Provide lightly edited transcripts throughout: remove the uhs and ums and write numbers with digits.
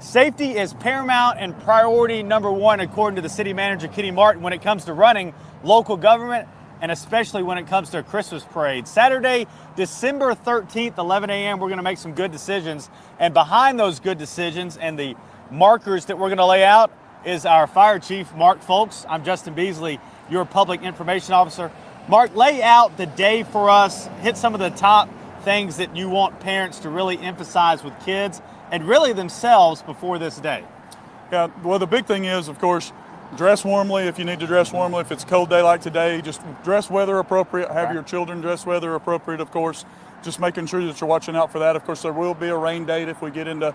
Safety is paramount and priority number one, according to the city manager, Kenny Martin, when it comes to running local government, and especially when it comes to a Christmas parade. Saturday, December 13th, 11 a.m., we're going to make some good decisions. And behind those good decisions and the markers that we're going to lay out is our fire chief, Mark Folks. I'm Justin Beasley, your public information officer. Mark, lay out the day for us. Hit some of the top things that you want parents to really emphasize with kids and really themselves before this day. Yeah, well, the big thing is, of course, dress warmly if you need to dress warmly. If it's a cold day like today, just dress weather appropriate. Have your children dress weather appropriate, of course. Just making sure that you're watching out for that. Of course, there will be a rain date if we get into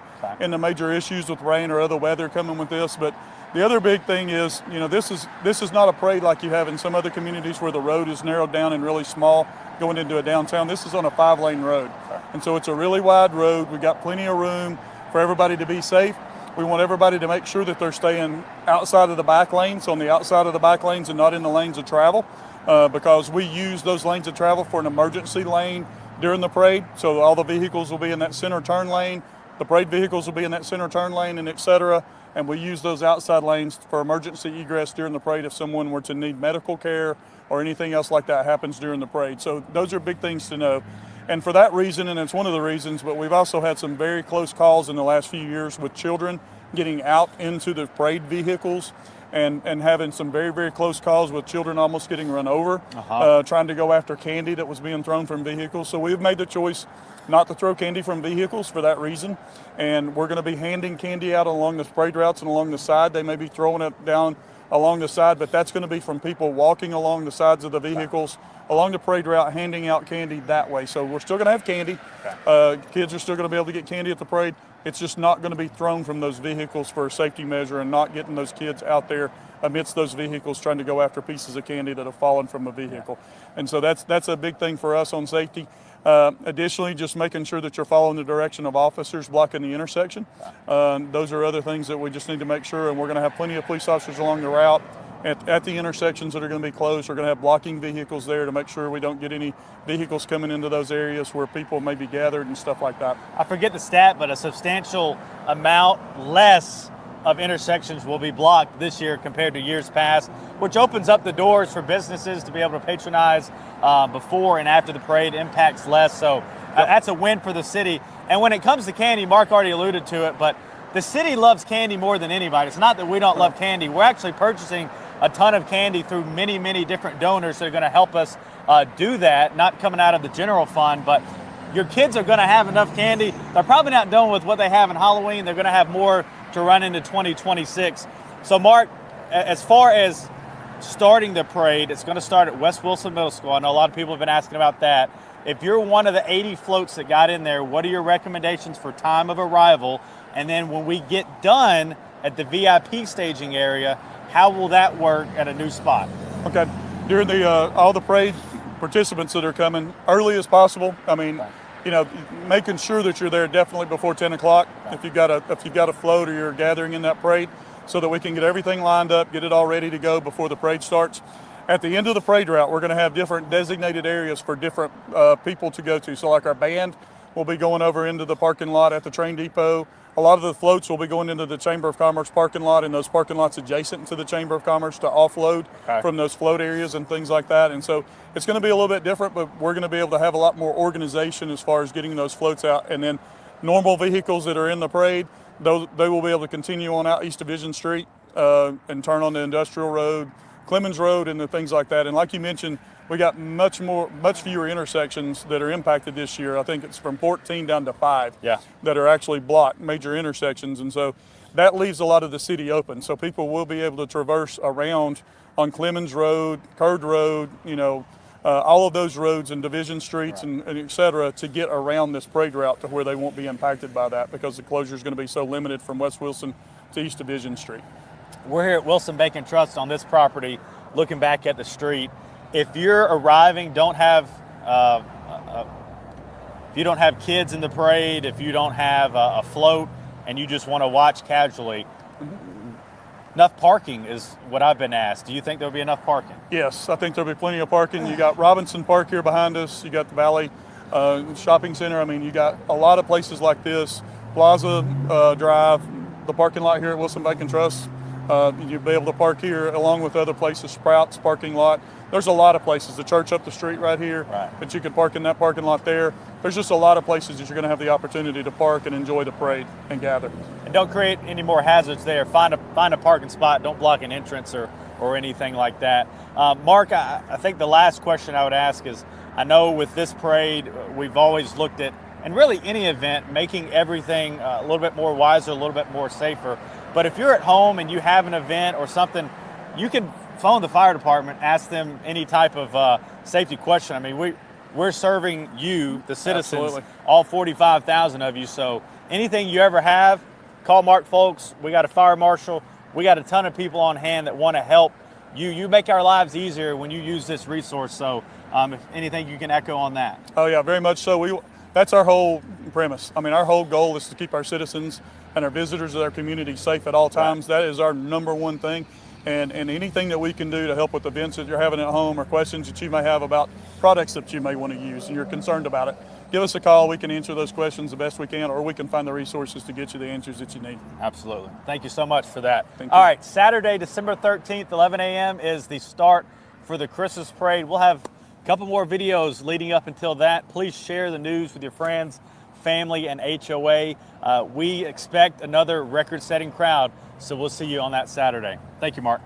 major issues with rain or other weather coming with this. But the other big thing is, you know, this is not a parade like you have in some other communities where the road is narrowed down and really small going into a downtown. This is on a 5-lane road. And so it's a really wide road. We've got plenty of room for everybody to be safe. We want everybody to make sure that they're staying outside of the back lanes, on the outside of the back lanes and not in the lanes of travel, because we use those lanes of travel for an emergency lane during the parade. So all the vehicles will be in that center turn lane. The parade vehicles will be in that center turn lane, and et cetera. And we use those outside lanes for emergency egress during the parade if someone were to need medical care or anything else like that happens during the parade. So those are big things to know. And for that reason, and it's one of the reasons, but we've also had some very close calls in the last few years with children getting out into the parade vehicles and having some very, very close calls with children almost getting run over, trying to go after candy that was being thrown from vehicles. So we've made the choice not to throw candy from vehicles for that reason. And we're going to be handing candy out along the parade routes and along the side. They may be throwing it down along the side, but that's going to be from people walking along the sides of the vehicles along the parade route, handing out candy that way. So we're still going to have candy. Kids are still going to be able to get candy at the parade. It's just not going to be thrown from those vehicles for a safety measure and not getting those kids out there amidst those vehicles trying to go after pieces of candy that have fallen from a vehicle. And so that's a big thing for us on safety. Additionally, just making sure that you're following the direction of officers blocking the intersection. Those are other things that we just need to make sure, and we're going to have plenty of police officers along the route at the intersections that are going to be closed. We're going to have blocking vehicles there to make sure we don't get any vehicles coming into those areas where people may be gathered and stuff like that. I forget the stat, but a substantial amount less of intersections will be blocked this year compared to years past, which opens up the doors for businesses to be able to patronize before and after the parade, impacts less. So that's a win for the city. And when it comes to candy, Mark already alluded to it, but the city loves candy more than anybody. It's not that we don't love candy. We're actually purchasing a ton of candy through many, many different donors that are going to help us do that, not coming out of the general fund, but your kids are going to have enough candy. They're probably not done with what they have in Halloween. They're going to have more to run into 2026. So Mark, as far as starting the parade, it's going to start at West Wilson Middle School. I know a lot of people have been asking about that. If you're one of the 80 floats that got in there, what are your recommendations for time of arrival? And then when we get done at the VIP staging area, how will that work at a new spot? Okay, during the all the parade participants that are coming early as possible. I mean, you know, making sure that you're there definitely before 10 o'clock if you've got a float or you're gathering in that parade, so that we can get everything lined up, get it all ready to go before the parade starts. At the end of the parade route, we're going to have different designated areas for different people to go to. So like our band will be going over into the parking lot at the train depot. A lot of the floats will be going into the Chamber of Commerce parking lot and those parking lots adjacent to the Chamber of Commerce to offload from those float areas and things like that. And so it's going to be a little bit different, but we're going to be able to have a lot more organization as far as getting those floats out. And then normal vehicles that are in the parade, they will be able to continue on out East Division Street and turn on the Industrial Road, Clemens Road, and the things like that. And like you mentioned, we got much fewer intersections that are impacted this year. I think it's from 14 down to 5 that are actually blocked, major intersections. And so that leaves a lot of the city open. So people will be able to traverse around on Clemens Road, Curd Road, you know, all of those roads and division streets and et cetera, to get around this parade route to where they won't be impacted by that, because the closure is going to be so limited from West Wilson to East Division Street. We're here at Wilson Bank and Trust on this property, looking back at the street. If you're arriving, if you don't have kids in the parade, if you don't have a float, and you just want to watch casually, enough parking is what I've been asked. Do you think there'll be enough parking? Yes, I think there'll be plenty of parking. You got Robinson Park here behind us. You got the Valley Shopping Center. I mean, you got a lot of places like this. Plaza Drive, the parking lot here at Wilson Bank and Trust. You'll be able to park here along with other places, Sprouts parking lot. There's a lot of places. The church up the street right here, but you can park in that parking lot there. There's just a lot of places that you're going to have the opportunity to park and enjoy the parade and gather. And don't create any more hazards there. Find a parking spot. Don't block an entrance or anything like that. Mark, I think the last question I would ask is, I know with this parade, we've always looked at, and really any event, making everything a little bit more wiser, a little bit more safer. But if you're at home and you have an event or something, you can phone the fire department, ask them any type of safety question. I mean, we're serving you, the citizens, Absolutely. all 45,000 of you. So anything you ever have, call Mark Folks. We got a fire marshal. We got a ton of people on hand that want to help you. You make our lives easier when you use this resource. So if anything you can echo on that. Oh yeah, very much so. That's our whole premise. I mean, our whole goal is to keep our citizens and our visitors of our community safe at all times. Right. That is our number one thing. And anything that we can do to help with events that you're having at home or questions that you may have about products that you may want to use and you're concerned about it, give us a call. We can answer those questions the best we can, or we can find the resources to get you the answers that you need. Absolutely. Thank you so much for that. Thank you. All right, Saturday, December 13th, 11 a.m. is the start for the Christmas parade. We'll have a couple more videos leading up until that. Please share the news with your friends, family, and HOA. We expect another record-setting crowd, so we'll see you on that Saturday. Thank you, Mark.